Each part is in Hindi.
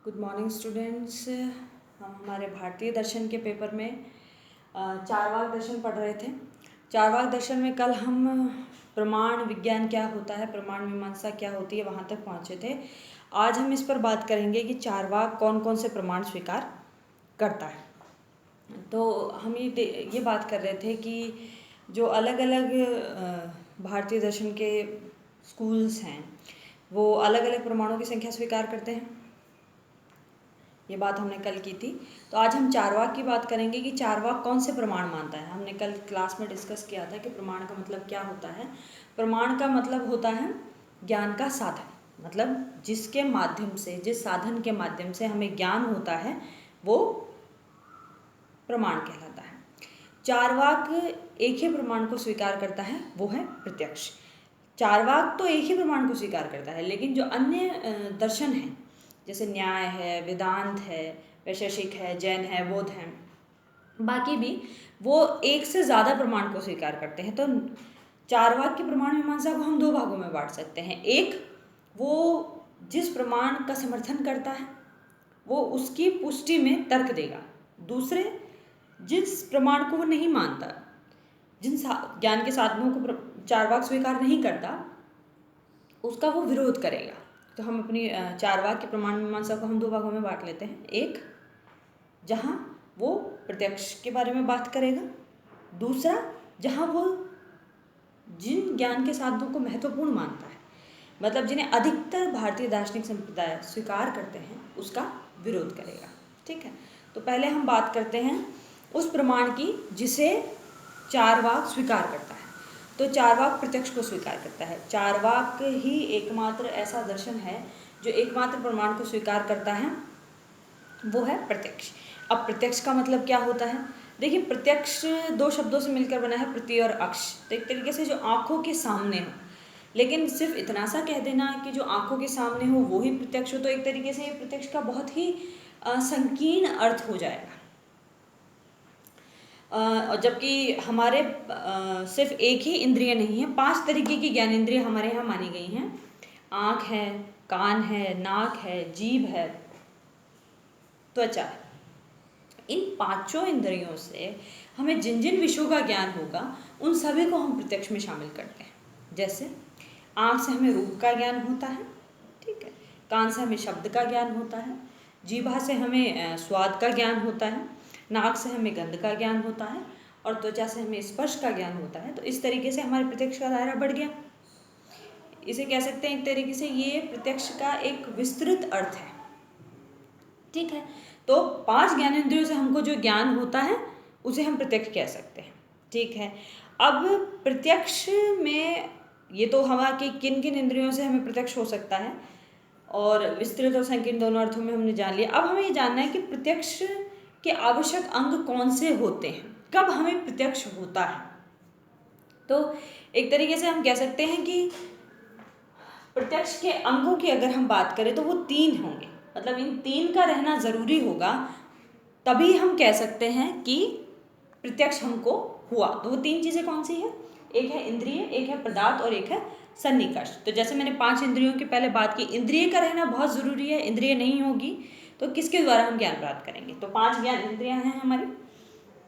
Good morning students. हम हमारे भारतीय दर्शन के पेपर में चारवाक दर्शन पढ़ रहे थे। चारवाक दर्शन में कल हम प्रमाण विज्ञान क्या होता है, प्रमाण मीमांसा क्या होती है, वहाँ तक पहुँचे थे। आज हम इस पर बात करेंगे कि चारवाक कौन कौन से प्रमाण स्वीकार करता है। तो हम ये बात कर रहे थे कि जो अलग अलग भारतीय दर्शन के स्कूल्स हैं वो अलग अलग प्रमाणों की संख्या स्वीकार करते हैं। ये बात हमने कल की थी। तो आज हम चारवाक की बात करेंगे कि चारवाक कौन से प्रमाण मानता है। हमने कल क्लास में डिस्कस किया था कि प्रमाण का मतलब क्या होता है। प्रमाण का मतलब होता है ज्ञान का साधन, मतलब जिसके माध्यम से, जिस साधन के माध्यम से हमें ज्ञान होता है वो प्रमाण कहलाता है। चारवाक एक ही प्रमाण को स्वीकार करता है, वो है प्रत्यक्ष। चारवाक तो एक ही प्रमाण को स्वीकार करता है, लेकिन जो अन्य दर्शन हैं जैसे न्याय है, वेदांत है, वैशेषिक है, जैन है, बौद्ध है, बाकी भी वो एक से ज़्यादा प्रमाण को स्वीकार करते हैं। तो चारवाक की प्रमाण मीमांसा को हम दो भागों में बांट सकते हैं। एक, वो जिस प्रमाण का समर्थन करता है वो उसकी पुष्टि में तर्क देगा। दूसरे, जिस प्रमाण को वो नहीं मानता, जिन ज्ञान के साधनों को चारवाक स्वीकार नहीं करता, उसका वो विरोध करेगा। तो हम अपनी चारवाक के प्रमाण मीमांसा को हम दो भागों में बांट लेते हैं। एक, जहाँ वो प्रत्यक्ष के बारे में बात करेगा। दूसरा, जहाँ वो जिन ज्ञान के साधनों को महत्वपूर्ण मानता है, मतलब जिन्हें अधिकतर भारतीय दार्शनिक संप्रदाय स्वीकार करते हैं, उसका विरोध करेगा। ठीक है, तो पहले हम बात करते हैं उस प्रमाण की जिसे चारवाक स्वीकार करता है। तो चारवाक प्रत्यक्ष को स्वीकार करता है। चारवाक ही एकमात्र ऐसा दर्शन है जो एकमात्र प्रमाण को स्वीकार करता है, वो है प्रत्यक्ष। अब प्रत्यक्ष का मतलब क्या होता है? देखिए, प्रत्यक्ष दो शब्दों से मिलकर बना है, प्रति और अक्ष। तो एक तरीके से जो आंखों के सामने हो, लेकिन सिर्फ इतना सा कह देना कि जो आंखों के सामने हो वो ही प्रत्यक्ष हो, तो एक तरीके से ये प्रत्यक्ष का बहुत ही संकीर्ण अर्थ हो जाएगा। और जबकि हमारे सिर्फ एक ही इंद्रिय नहीं है, 5 तरीके की ज्ञान इंद्रिय हमारे यहाँ मानी गई हैं। आँख है, कान है, नाक है, जीभ है, त्वचा है। इन 5 इंद्रियों से हमें जिन जिन विषयों का ज्ञान होगा उन सभी को हम प्रत्यक्ष में शामिल करते हैं। जैसे आँख से हमें रूप का ज्ञान होता है, ठीक है, कान से हमें शब्द का ज्ञान होता है, जीभा से हमें स्वाद का ज्ञान होता है, नाक से हमें गंध का ज्ञान होता है और त्वचा से हमें स्पर्श का ज्ञान होता है। तो इस तरीके से हमारे प्रत्यक्ष का दायरा बढ़ गया। इसे कह सकते हैं एक तरीके से ये प्रत्यक्ष का एक विस्तृत अर्थ है। ठीक है, तो 5 ज्ञानेंद्रियों से हमको जो ज्ञान होता है उसे हम प्रत्यक्ष कह सकते हैं। ठीक है, अब प्रत्यक्ष में ये तो हवा के किन किन इंद्रियों से हमें प्रत्यक्ष हो सकता है और विस्तृत और संकीर्ण दोनों अर्थों में हमने जान लिया। अब हमें ये जानना है कि प्रत्यक्ष के आवश्यक अंग कौन से होते हैं, कब हमें प्रत्यक्ष होता है। तो एक तरीके से हम कह सकते हैं कि प्रत्यक्ष के अंगों की अगर हम बात करें तो वो 3 होंगे, मतलब इन 3 का रहना ज़रूरी होगा, तभी हम कह सकते हैं कि प्रत्यक्ष हमको हुआ। तो वो 3 चीज़ें कौन सी हैं? एक है इंद्रिय, एक है पदार्थ और एक है सन्निकर्ष। तो जैसे मैंने 5 इंद्रियों की पहले बात की, इंद्रिय का रहना बहुत ज़रूरी है। इंद्रिय नहीं होगी तो किसके द्वारा हम ज्ञान प्राप्त करेंगे? तो 5 ज्ञान इंद्रियाँ हैं हमारी।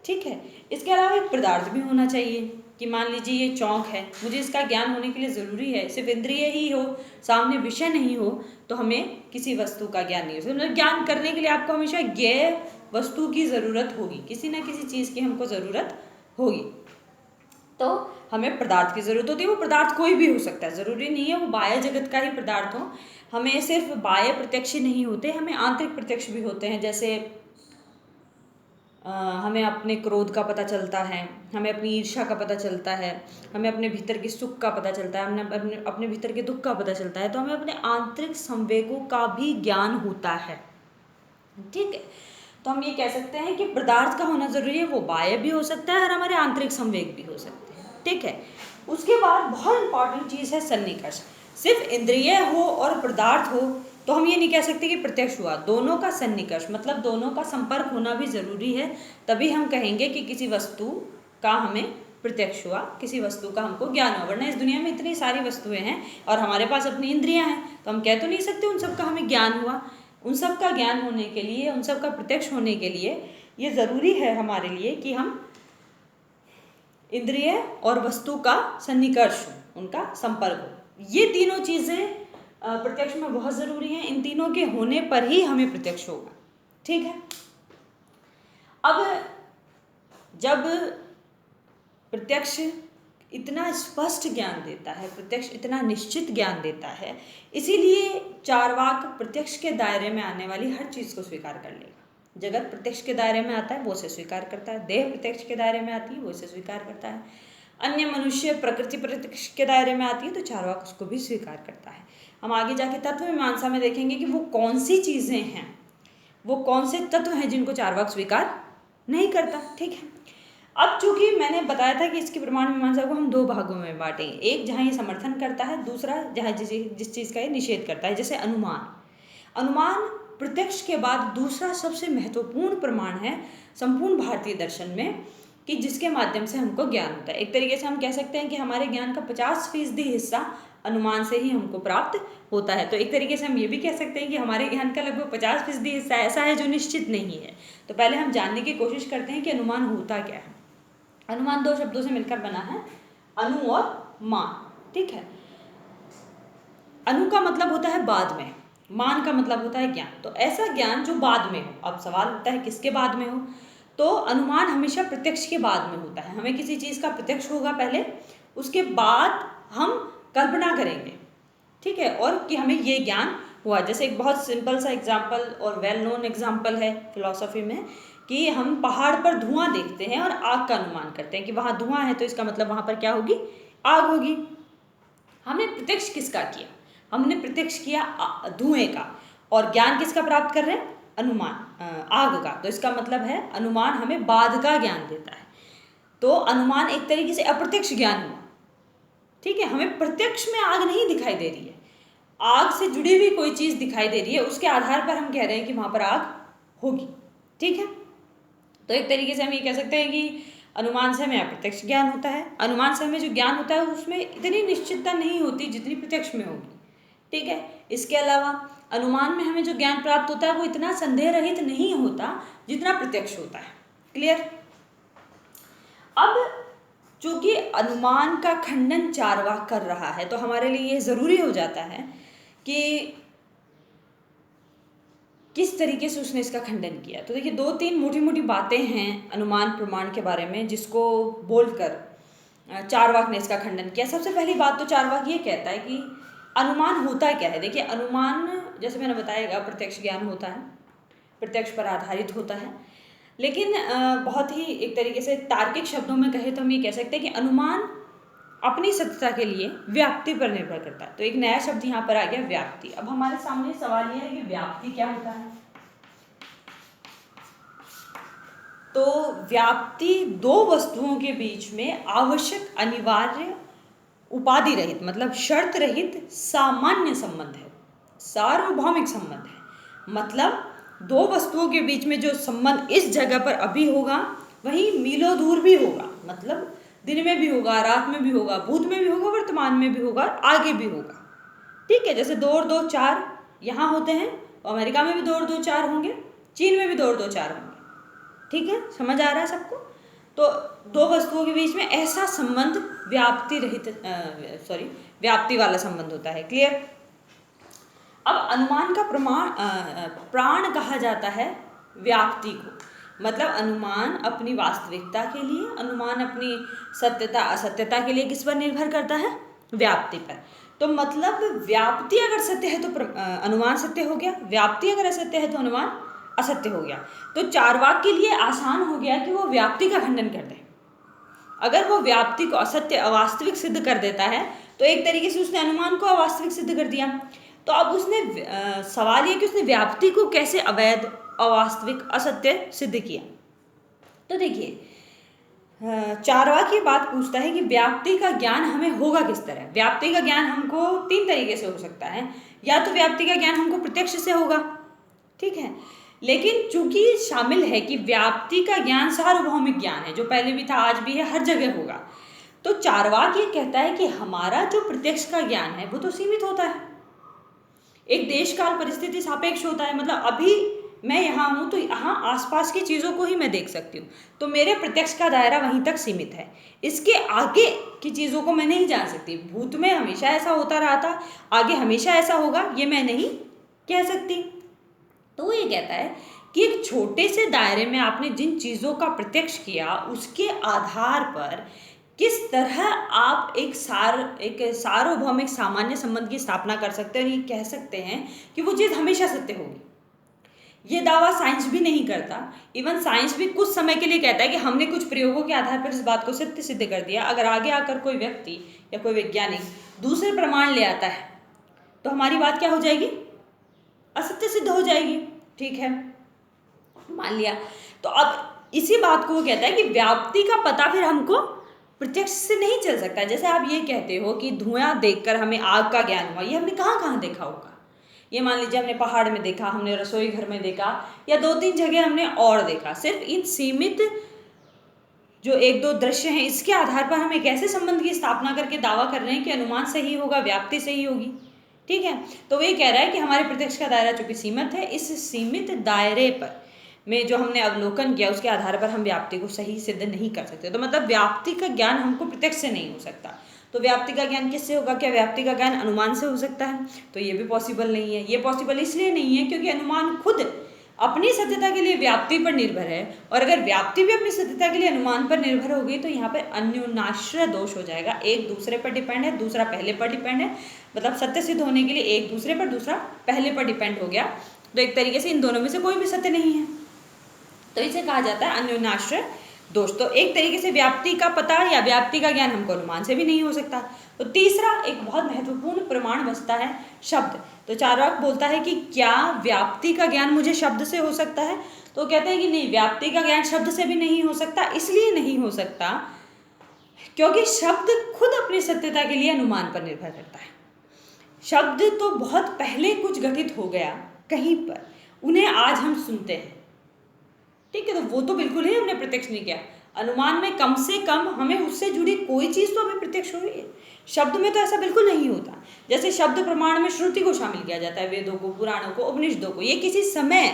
ठीक है, इसके अलावा एक पदार्थ भी होना चाहिए कि मान लीजिए ये चौक है, मुझे इसका ज्ञान होने के लिए ज़रूरी है, सिर्फ इंद्रिय ही हो, सामने विषय नहीं हो, तो हमें किसी वस्तु का ज्ञान नहीं हो सकता। मतलब ज्ञान करने के लिए आपको हमेशा ज्ञेय वस्तु की ज़रूरत होगी, किसी ना किसी चीज़ की हमको ज़रूरत होगी। तो हमें पदार्थ की ज़रूरत होती है। वो पदार्थ कोई भी हो सकता है, ज़रूरी नहीं है वो बाह्य जगत का ही पदार्थ हो। हमें सिर्फ बाह्य प्रत्यक्ष ही नहीं होते, हमें आंतरिक प्रत्यक्ष भी होते हैं। जैसे हमें अपने क्रोध का पता चलता है, हमें अपनी ईर्ष्या का पता चलता है, हमें अपने भीतर के सुख का पता चलता है, हमें अपने भीतर के दुख का पता चलता है। तो हमें अपने आंतरिक संवेगों का भी ज्ञान होता है। ठीक है, तो हम ये कह सकते हैं कि पदार्थ का होना ज़रूरी है, वो बाह्य भी हो सकता है और हमारे आंतरिक संवेग भी हो सकते हैं। ठीक है, उसके बाद बहुत इंपॉर्टेंट चीज़ है सन्निकर्ष। सिर्फ इंद्रिय हो और पदार्थ हो तो हम ये नहीं कह सकते कि प्रत्यक्ष हुआ। दोनों का सन्निकर्ष, मतलब दोनों का संपर्क होना भी ज़रूरी है, तभी हम कहेंगे कि किसी वस्तु का हमें प्रत्यक्ष हुआ, किसी वस्तु का हमको ज्ञान हुआ। वरना इस दुनिया में इतनी सारी वस्तुएं हैं और हमारे पास अपनी इंद्रियां हैं, तो हम कह तो नहीं सकते उन सब का हमें ज्ञान हुआ। उन सब का ज्ञान होने के लिए, उन सब का प्रत्यक्ष होने के लिए ये ज़रूरी है हमारे लिए कि हम इंद्रिय और वस्तु का सन्निकर्ष हो, उनका संपर्क हो। ये तीनों चीज़ें प्रत्यक्ष में बहुत ज़रूरी हैं। इन तीनों के होने पर ही हमें प्रत्यक्ष होगा। ठीक है। अब जब प्रत्यक्ष इतना स्पष्ट ज्ञान देता है, प्रत्यक्ष इतना निश्चित ज्ञान देता है, इसीलिए चार्वाक प्रत्यक्ष के दायरे में आने वाली हर चीज़ को स्वीकार कर लेगा। जगत प्रत्यक्ष के दायरे में आता है, वो उसे स्वीकार करता है। देह प्रत्यक्ष के दायरे में आती है, वो इसे स्वीकार करता है। अन्य मनुष्य प्रकृति प्रत्यक्ष के दायरे में आती है तो चार्वाक उसको भी स्वीकार करता है। हम आगे जाके तत्व मीमांसा में देखेंगे कि वो कौन सी चीज़ें हैं, वो कौन से तत्व हैं जिनको चार्वाक स्वीकार नहीं करता। ठीक है। अब चूंकि मैंने बताया था कि इसकी प्रमाण मीमांसा को हम दो भागों में बांटेंगे, एक जहाँ ये समर्थन करता है, दूसरा जहाँ जिस चीज़ का ये निषेध करता है। जैसे अनुमान प्रत्यक्ष के बाद दूसरा सबसे महत्वपूर्ण प्रमाण है संपूर्ण भारतीय दर्शन में, कि जिसके माध्यम से हमको ज्ञान होता है। एक तरीके से हम कह सकते हैं कि हमारे ज्ञान का 50% हिस्सा अनुमान से ही हमको प्राप्त होता है। तो एक तरीके से हम ये भी कह सकते हैं कि हमारे ज्ञान का लगभग 50% हिस्सा ऐसा है जो निश्चित नहीं है। तो पहले हम जानने की कोशिश करते हैं कि अनुमान होता क्या है। अनुमान दो शब्दों से मिलकर बना है, अनु और मान। ठीक है। अनु का मतलब होता है बाद में, मान का मतलब होता है ज्ञान। तो ऐसा ज्ञान जो बाद में हो। अब सवाल होता है किसके बाद में हो, तो अनुमान हमेशा प्रत्यक्ष के बाद में होता है। हमें किसी चीज़ का प्रत्यक्ष होगा पहले, उसके बाद हम कल्पना करेंगे। ठीक है। और कि हमें ये ज्ञान हुआ। जैसे एक बहुत सिंपल सा एग्जाम्पल और वेल नोन एग्जाम्पल है फिलॉसफी में, कि हम पहाड़ पर धुआं देखते हैं और आग का अनुमान करते हैं कि वहाँ धुआं है तो इसका मतलब वहाँ पर क्या होगी, आग होगी। हमने प्रत्यक्ष किसका किया, हमने प्रत्यक्ष किया धुएं का। और ज्ञान किसका प्राप्त कर रहे हैं, अनुमान आग का। तो इसका मतलब है अनुमान हमें बाद का ज्ञान देता है। तो अनुमान एक तरीके से अप्रत्यक्ष ज्ञान हुआ। ठीक है। हमें प्रत्यक्ष में आग नहीं दिखाई दे रही है, आग से जुड़ी हुई कोई चीज़ दिखाई दे रही है, उसके आधार पर हम कह रहे हैं कि वहाँ पर आग होगी। ठीक है। तो एक तरीके से हम ये कह सकते हैं कि अनुमान से हमें अप्रत्यक्ष ज्ञान होता है। अनुमान से हमें जो ज्ञान होता है उसमें इतनी निश्चितता नहीं होती जितनी प्रत्यक्ष में होगी। ठीक है। इसके अलावा अनुमान में हमें जो ज्ञान प्राप्त होता है वो इतना संदेह रहित नहीं होता जितना प्रत्यक्ष होता है। क्लियर। अब चूंकि अनुमान का खंडन चार्वाक कर रहा है तो हमारे लिए ये ज़रूरी हो जाता है कि किस तरीके से उसने इसका खंडन किया। तो देखिए, दो तीन मोटी मोटी बातें हैं अनुमान प्रमाण के बारे में जिसको बोलकर चार्वाक ने इसका खंडन किया। सबसे पहली बात तो चार्वाक ये कहता है कि अनुमान होता क्या है। देखिए, अनुमान जैसे मैंने बताया अप्रत्यक्ष ज्ञान होता है, प्रत्यक्ष पर आधारित होता है। लेकिन बहुत ही एक तरीके से तार्किक शब्दों में कहे तो हम ये कह सकते हैं कि अनुमान अपनी सत्यता के लिए व्याप्ति पर निर्भर करता है। तो एक नया शब्द यहाँ पर आ गया, व्याप्ति। अब हमारे सामने सवाल यह है कि व्याप्ति क्या होता है। तो व्याप्ति दो वस्तुओं के बीच में आवश्यक, अनिवार्य, उपाधि रहित मतलब शर्त रहित सामान्य संबंध है, सार्वभौमिक संबंध है। मतलब दो वस्तुओं के बीच में जो संबंध इस जगह पर अभी होगा वही मीलों दूर भी होगा। मतलब दिन में भी होगा, रात में भी होगा, भूत में भी होगा, वर्तमान में भी होगा, आगे भी होगा। ठीक है। जैसे 2 और 2 4 यहाँ होते हैं, अमेरिका में भी 2 और 2 4 होंगे, चीन में भी 2 और 2 4 होंगे। ठीक है। समझ आ रहा है सबको। तो दो वस्तुओं के बीच में ऐसा संबंध व्याप्ति रहित व्याप्ति वाला संबंध होता है। क्लियर। अब अनुमान का प्राण कहा जाता है व्याप्ति को। मतलब अनुमान अपनी वास्तविकता के लिए, अनुमान अपनी सत्यता असत्यता के लिए किस पर निर्भर करता है, व्याप्ति पर। तो मतलब व्याप्ति अगर सत्य है तो अनुमान सत्य हो गया, व्याप्ति अगर असत्य है तो अनुमान असत्य हो गया। तो चार्वाक के लिए आसान हो गया कि वो व्याप्ति का खंडन कर दे। अगर वो व्याप्ति को असत्य, अवास्तविक सिद्ध कर देता है तो एक तरीके से उसने अनुमान को अवास्तविक सिद्ध कर दिया। तो अब उसने सवाल ये कि उसने व्याप्ति को कैसे अवैध, अवास्तविक, असत्य सिद्ध किया। तो देखिए, चार्वाक ये बात पूछता है कि व्याप्ति का ज्ञान हमें होगा किस तरह। व्याप्ति का ज्ञान हमको 3 तरीके से हो सकता है। या तो व्याप्ति का ज्ञान हमको प्रत्यक्ष से होगा, ठीक है, लेकिन चूंकि शामिल है कि व्याप्ति का ज्ञान सार्वभौमिक ज्ञान है, जो पहले भी था आज भी है, हर जगह होगा। तो चार्वाक ये कहता है कि हमारा जो प्रत्यक्ष का ज्ञान है वो तो सीमित होता है, एक देश काल परिस्थिति सापेक्ष होता है, मतलब अभी मैं यहाँ हूँ तो यहाँ आसपास की चीज़ों को ही मैं देख सकती हूँ, तो मेरे प्रत्यक्ष का दायरा वहीं तक सीमित है, इसके आगे की चीज़ों को मैं नहीं जान सकती। भूत में हमेशा ऐसा होता रहा था, आगे हमेशा ऐसा होगा ये मैं नहीं कह सकती। तो वो ये कहता है कि एक छोटे से दायरे में आपने जिन चीज़ों का प्रत्यक्ष किया उसके आधार पर किस तरह आप एक सार्वभौमिक सामान्य संबंध की स्थापना कर सकते हैं और ये कह सकते हैं कि वो चीज़ हमेशा सत्य होगी। ये दावा साइंस भी नहीं करता, इवन साइंस भी कुछ समय के लिए कहता है कि हमने कुछ प्रयोगों के आधार पर इस बात को सत्य सिद्ध कर दिया। अगर आगे आकर कोई व्यक्ति या कोई वैज्ञानिक दूसरे प्रमाण ले आता है तो हमारी बात क्या हो जाएगी, असत्य सिद्ध हो जाएगी। ठीक है, मान लिया। तो अब इसी बात को वो कहता है कि व्याप्ति का पता फिर हमको प्रत्यक्ष से नहीं चल सकता। जैसे आप ये कहते हो कि धुआं देखकर हमें आग का ज्ञान हुआ, ये हमने कहाँ कहाँ देखा होगा। ये मान लीजिए हमने पहाड़ में देखा, हमने रसोई घर में देखा, या 2-3 जगह हमने और देखा। सिर्फ इन सीमित जो 1-2 दृश्य हैं इसके आधार पर हम एक ऐसे संबंध की स्थापना करके दावा कर रहे हैं कि अनुमान सही होगा, व्याप्ति सही होगी। ठीक है, तो वो ये कह रहा है कि हमारे प्रत्यक्ष का दायरा चूंकि सीमित है, इस सीमित दायरे पर में जो हमने अवलोकन किया उसके आधार पर हम व्याप्ति को सही सिद्ध नहीं कर सकते। तो मतलब व्याप्ति का ज्ञान हमको प्रत्यक्ष से नहीं हो सकता। तो व्याप्ति का ज्ञान किससे होगा? क्या व्याप्ति का ज्ञान अनुमान से हो सकता है? तो ये भी पॉसिबल नहीं है। ये पॉसिबल इसलिए नहीं है क्योंकि अनुमान खुद अपनी सत्यता के लिए व्याप्ति पर निर्भर है, और अगर व्याप्ति भी अपनी सत्यता के लिए अनुमान पर निर्भर होगी तो यहाँ पर अन्योन्याश्रय दोष हो जाएगा। एक दूसरे पर डिपेंड है, दूसरा पहले पर डिपेंड है, मतलब सत्य सिद्ध होने के लिए एक दूसरे पर, दूसरा पहले पर डिपेंड हो गया। तो एक तरीके से इन दोनों में से कोई भी सत्य नहीं है, तो इसे कहा जाता है अन्योन्याश्रय दोष। तो एक तरीके से व्याप्ति का पता या व्याप्ति का ज्ञान हमको अनुमान से भी नहीं हो सकता। तो तीसरा एक बहुत महत्वपूर्ण प्रमाण बचता है शब्द। तो चार्वाक बोलता है कि क्या व्याप्ति का ज्ञान मुझे शब्द से हो सकता है? तो कहते हैं कि नहीं, व्याप्ति का ज्ञान शब्द से भी नहीं हो सकता। इसलिए नहीं हो सकता क्योंकि शब्द खुद अपनी सत्यता के लिए अनुमान पर निर्भर करता है। शब्द तो बहुत पहले कुछ घटित हो गया कहीं पर, उन्हें आज हम सुनते हैं। ठीक है, तो वो तो बिल्कुल ही हमने प्रत्यक्ष नहीं किया। अनुमान में कम से कम हमें उससे जुड़ी कोई चीज़ तो हमें प्रत्यक्ष हुई है। शब्द में तो ऐसा बिल्कुल नहीं होता। जैसे शब्द प्रमाण में श्रुति को शामिल किया जाता है, वेदों को, पुराणों को, उपनिषदों को। ये किसी समय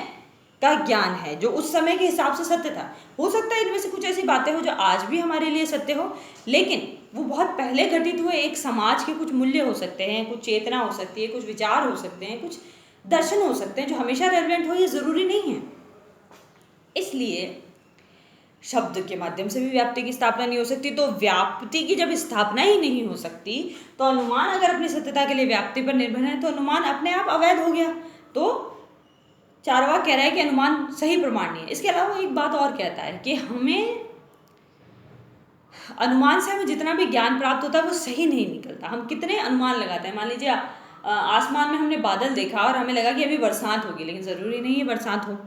का ज्ञान है जो उस समय के हिसाब से सत्य था। हो सकता है इनमें से कुछ ऐसी बातें हो जो आज भी हमारे लिए सत्य हो, लेकिन वो बहुत पहले घटित हुए एक समाज के कुछ मूल्य हो सकते हैं, कुछ चेतना हो सकती है, कुछ विचार हो सकते हैं, कुछ दर्शन हो सकते हैं जो हमेशा रेलेवेंट हो, ये ज़रूरी नहीं है। इसलिए शब्द के माध्यम से भी व्याप्ति की स्थापना नहीं हो सकती। तो व्याप्ति की जब स्थापना ही नहीं हो सकती तो अनुमान अगर अपनी सत्यता के लिए व्याप्ति पर निर्भर है तो अनुमान अपने आप अवैध हो गया। तो चार्वाक कह रहा है कि अनुमान सही प्रमाण नहीं है। इसके अलावा एक बात और कहता है कि हमें अनुमान से हमें जितना भी ज्ञान प्राप्त होता है वो सही नहीं निकलता। हम कितने अनुमान लगाते हैं। मान लीजिए आसमान में हमने बादल देखा और हमें लगा कि अभी बरसात होगी, लेकिन ज़रूरी नहीं है बरसात हो।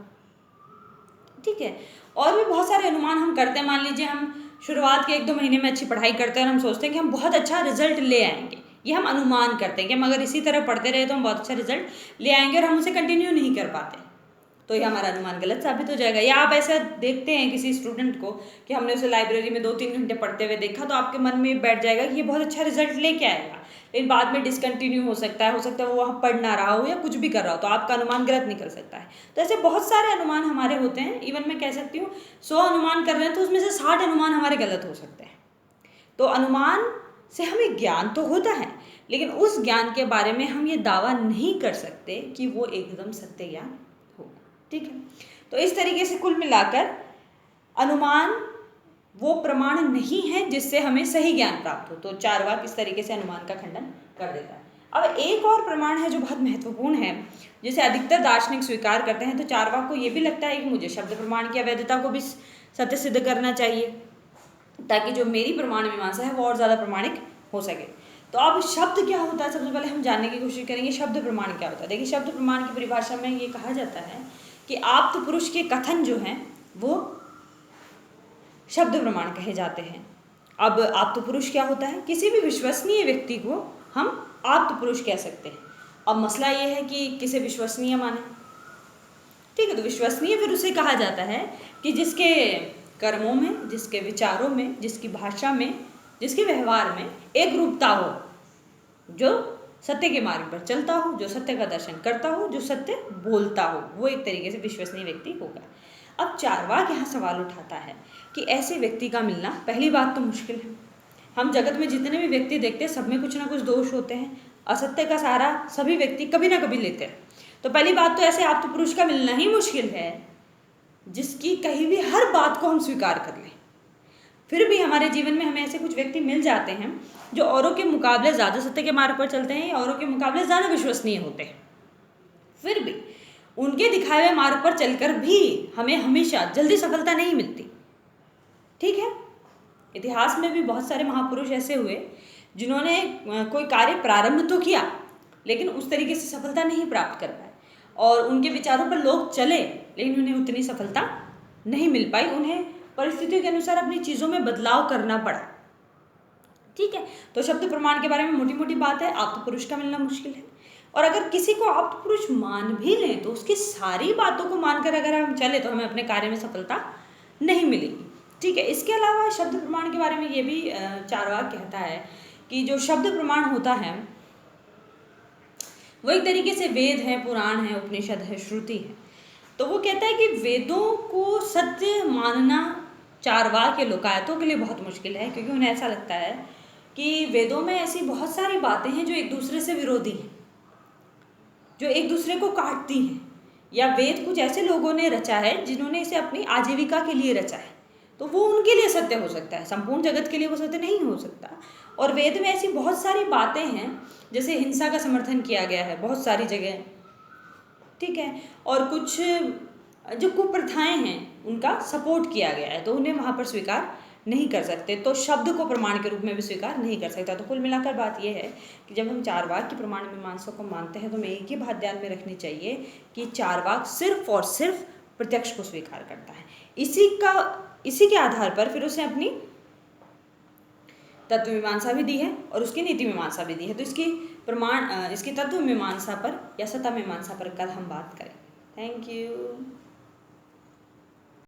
ठीक है, और भी बहुत सारे अनुमान हम करते हैं। मान लीजिए हम शुरुआत के 1-2 महीने में अच्छी पढ़ाई करते हैं और हम सोचते हैं कि हम बहुत अच्छा रिजल्ट ले आएंगे। ये हम अनुमान करते हैं कि हम अगर इसी तरह पढ़ते रहे तो हम बहुत अच्छा रिजल्ट ले आएंगे, और हम उसे कंटिन्यू नहीं कर पाते, तो ये हमारा अनुमान गलत साबित हो जाएगा। या आप ऐसा देखते हैं किसी स्टूडेंट को कि हमने उसे लाइब्रेरी में 2-3 घंटे पढ़ते हुए देखा, तो आपके मन में बैठ जाएगा कि ये बहुत अच्छा रिजल्ट लेके आएगा, लेकिन बाद में डिसकंटिन्यू हो सकता है वो वहाँ पढ़ ना रहा हो या कुछ भी कर रहा हो, तो आपका अनुमान गलत निकल सकता है। तो ऐसे बहुत सारे अनुमान हमारे होते हैं। इवन मैं कह सकती हूँ 100 अनुमान कर रहे हैं तो उसमें से 60 अनुमान हमारे गलत हो सकते हैं। तो अनुमान से हमें ज्ञान तो होता है, लेकिन उस ज्ञान के बारे में हम ये दावा नहीं कर सकते कि वो एकदम सत्य ज्ञान होगा। ठीक है, तो इस तरीके से कुल मिलाकर अनुमान वो प्रमाण नहीं है जिससे हमें सही ज्ञान प्राप्त हो। तो चार्वाक इस तरीके से अनुमान का खंडन कर देता है। अब एक और प्रमाण है जो बहुत महत्वपूर्ण है, जिसे अधिकतर दार्शनिक स्वीकार करते हैं। तो चार्वाक को ये भी लगता है कि मुझे शब्द प्रमाण की अवैधता को भी सत्य सिद्ध करना चाहिए, ताकि जो मेरी प्रमाण मीमांसा है वो और ज़्यादा प्रमाणिक हो सके। तो अब शब्द क्या होता है, सबसे पहले हम जानने की कोशिश करेंगे शब्द प्रमाण क्या होता है। देखिए, शब्द प्रमाण की परिभाषा में ये कहा जाता है कि आप्त पुरुष के कथन जो हैं वो शब्द प्रमाण कहे जाते हैं। अब आप्त पुरुष क्या होता है? किसी भी विश्वसनीय व्यक्ति को हम आप्त पुरुष कह सकते हैं। अब मसला ये है कि किसे विश्वसनीय माने। ठीक है, तो विश्वसनीय फिर उसे कहा जाता है कि जिसके कर्मों में, जिसके विचारों में, जिसकी भाषा में, जिसके व्यवहार में एक रूपता हो, जो सत्य के मार्ग पर चलता हो, जो सत्य का दर्शन करता हो, जो सत्य बोलता हो, वो एक तरीके से विश्वसनीय व्यक्ति होगा। अब चारवाक यहाँ सवाल उठाता है कि ऐसे व्यक्ति का मिलना पहली बात तो मुश्किल है। हम जगत में जितने भी व्यक्ति देखते हैं सब में कुछ ना कुछ दोष होते हैं, असत्य का सहारा सभी व्यक्ति कभी ना कभी लेते हैं। तो पहली बात तो ऐसे आप्त पुरुष का मिलना ही मुश्किल है जिसकी कहीं भी हर बात को हम स्वीकार कर लें। फिर भी हमारे जीवन में हमें ऐसे कुछ व्यक्ति मिल जाते हैं जो औरों के मुकाबले ज़्यादा सत्य के मार्ग पर चलते हैं या औरों के मुकाबले ज़्यादा विश्वसनीय होते हैं। फिर भी उनके दिखाए हुए मार्ग पर चलकर भी हमें हमेशा जल्दी सफलता नहीं मिलती। ठीक है, इतिहास में भी बहुत सारे महापुरुष ऐसे हुए जिन्होंने कोई कार्य प्रारंभ तो किया लेकिन उस तरीके से सफलता नहीं प्राप्त कर पाए, और उनके विचारों पर लोग चले लेकिन उन्हें उतनी सफलता नहीं मिल पाई। उन्हें परिस्थितियों के अनुसार अपनी चीज़ों में बदलाव करना पड़ा। ठीक है, तो शब्द प्रमाण के बारे में मोटी मोटी बात है, आप्त पुरुष का मिलना मुश्किल है। और अगर किसी को आप्त पुरुष मान भी लें तो उसकी सारी बातों को मानकर अगर हम चले तो हमें अपने कार्य में सफलता नहीं मिलेगी। ठीक है, इसके अलावा शब्द प्रमाण के बारे में ये भी चारवाक कहता है कि जो शब्द प्रमाण होता है वो एक तरीके से वेद है, पुराण है, उपनिषद है, श्रुति है। तो वो कहता है कि वेदों को सत्य मानना चारवाक के लोकायतों के लिए बहुत मुश्किल है, क्योंकि उन्हें ऐसा लगता है कि वेदों में ऐसी बहुत सारी बातें हैं जो एक दूसरे से विरोधी हैं, जो एक दूसरे को काटती हैं, या वेद कुछ ऐसे लोगों ने रचा है जिन्होंने इसे अपनी आजीविका के लिए रचा है, तो वो उनके लिए सत्य हो सकता है, संपूर्ण जगत के लिए वो सत्य नहीं हो सकता। और वेद में ऐसी बहुत सारी बातें हैं, जैसे हिंसा का समर्थन किया गया है बहुत सारी जगह। ठीक है, और कुछ जो कुप्रथाएं हैं उनका सपोर्ट किया गया है, तो उन्हें वहाँ पर स्वीकार नहीं कर सकते, तो शब्द को प्रमाण के रूप में भी स्वीकार नहीं कर सकता। तो कुल मिलाकर बात यह है कि जब हम चारवाक की प्रमाण मीमांसा को मानते हैं तो हमें एक ही बात ध्यान में रखनी चाहिए कि चारवाक सिर्फ और सिर्फ प्रत्यक्ष को स्वीकार करता है। इसी के आधार पर फिर उसने अपनी तत्व मीमांसा भी दी है और उसकी नीति मीमांसा भी दी है। तो इसकी तत्व मीमांसा पर या सत्ता मीमांसा पर कल हम बात करें। Thank you.